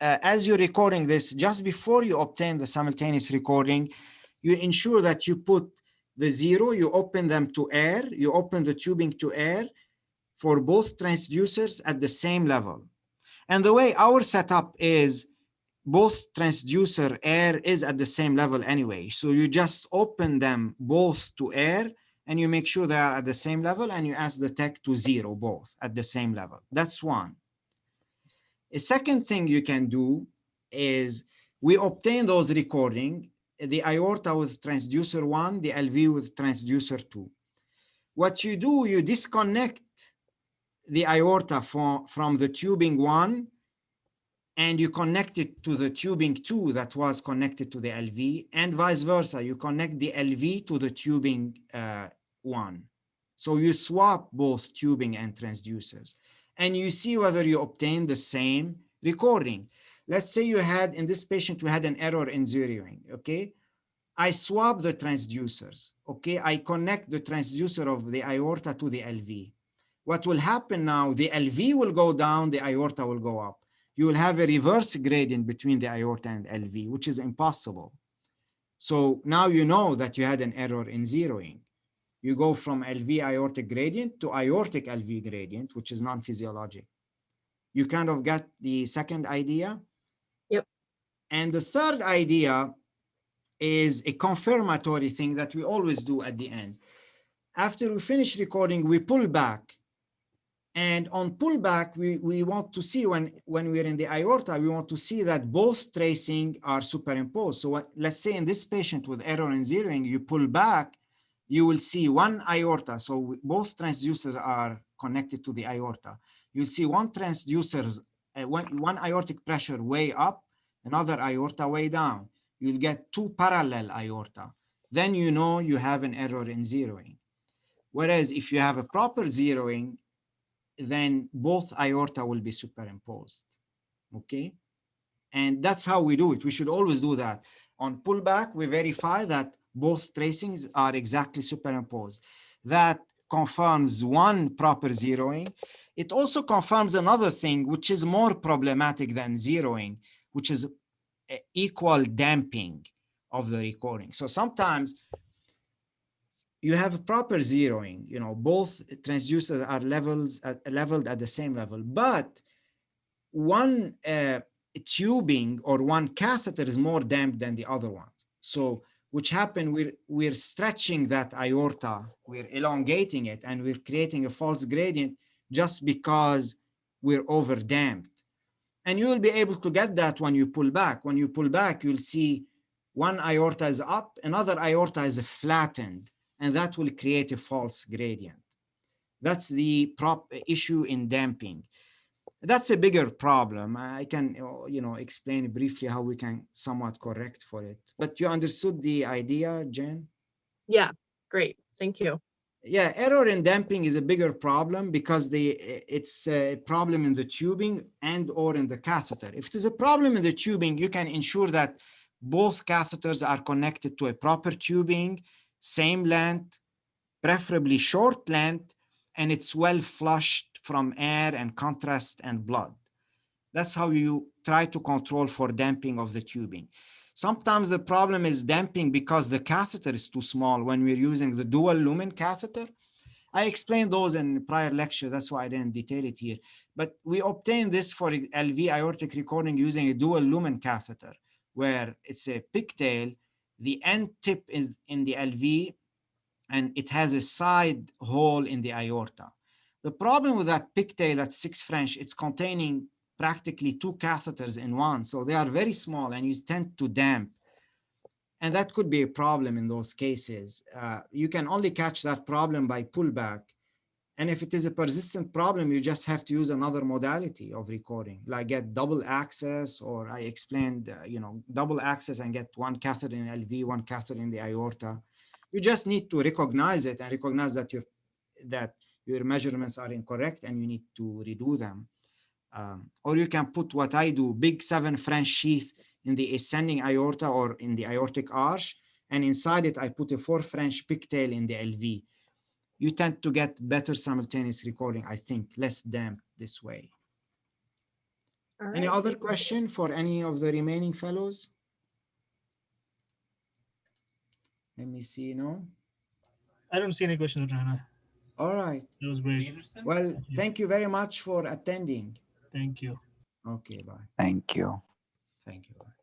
as you're recording this, just before you obtain the simultaneous recording, you ensure that you put the zero, you open them to air, you open the tubing to air for both transducers at the same level. And the way our setup is, both transducer air is at the same level anyway. So you just open them both to air, and you make sure they are at the same level, and you ask the tech to zero both at the same level. That's one. A second thing you can do is we obtain those recording, the aorta with transducer 1, the LV with transducer 2. What you do, you disconnect the aorta from the tubing 1, and you connect it to the tubing 2 that was connected to the LV, and vice versa. You connect the LV to the tubing 1. So you swap both tubing and transducers, and you see whether you obtain the same recording. Let's say you had, in this patient, we had an error in zeroing, okay? I swap the transducers, okay? I connect the transducer of the aorta to the LV. What will happen now, the LV will go down, the aorta will go up. You will have a reverse gradient between the aorta and LV, which is impossible. So now you know that you had an error in zeroing. You go from LV aortic gradient to aortic LV gradient, which is non-physiologic. You kind of got the second idea? Yep. And the third idea is a confirmatory thing that we always do at the end. After we finish recording, we pull back. And on pullback, we want to see when we're in the aorta, we want to see that both tracing are superimposed. So let's say in this patient with error in zeroing, you pull back, you will see one aorta. So both transducers are connected to the aorta. You'll see one transducer, one aortic pressure way up, another aorta way down. You'll get two parallel aorta. Then you know you have an error in zeroing. Whereas if you have a proper zeroing, then both aorta will be superimposed, okay? And that's how we do it. We should always do that. On pullback, we verify that both tracings are exactly superimposed. That confirms one proper zeroing. It also confirms another thing, which is more problematic than zeroing, which is equal damping of the recording. So sometimes you have a proper zeroing, you know, both transducers are leveled at the same level, but one tubing or one catheter is more damped than the other ones. So which happen, we're stretching that aorta, we're elongating it, and we're creating a false gradient just because we're over damped. And you will be able to get that when you pull back. When you pull back, you'll see one aorta is up, another aorta is flattened, and that will create a false gradient. That's the issue in damping. That's a bigger problem. I can, you know, explain briefly how we can somewhat correct for it. But you understood the idea, Jen? Yeah, great. Thank you. Yeah, error in damping is a bigger problem because it's a problem in the tubing and or in the catheter. If it is a problem in the tubing, you can ensure that both catheters are connected to a proper tubing, same length, preferably short length, and it's well flushed from air and contrast and blood. That's how you try to control for damping of the tubing. Sometimes the problem is damping because the catheter is too small when we're using the dual lumen catheter. I explained those in the prior lecture, that's why I didn't detail it here. But we obtained this for LV aortic recording using a dual lumen catheter, where it's a pigtail, the end tip is in the LV, and it has a side hole in the aorta. The problem with that pigtail at 6 French, it's containing practically 2 catheters in one. So they are very small and you tend to damp. And that could be a problem in those cases. You can only catch that problem by pullback. And if it is a persistent problem, you just have to use another modality of recording, like get double access, or I explained, you know, double access and get one catheter in LV, one catheter in the aorta. You just need to recognize it and recognize that your measurements are incorrect and you need to redo them. Or you can put what I do, big 7 French sheath in the ascending aorta or in the aortic arch, and inside it I put a 4 French pigtail in the LV. You tend to get better simultaneous recording, I think, less damp this way. All Any right, other thank you. question for any of the remaining fellows? Let me see, no? I don't see any questions, Dr. Hanna. All right. It was great. Well, thank you very much for attending. Thank you. Okay, bye. Thank you. Thank you. Bye.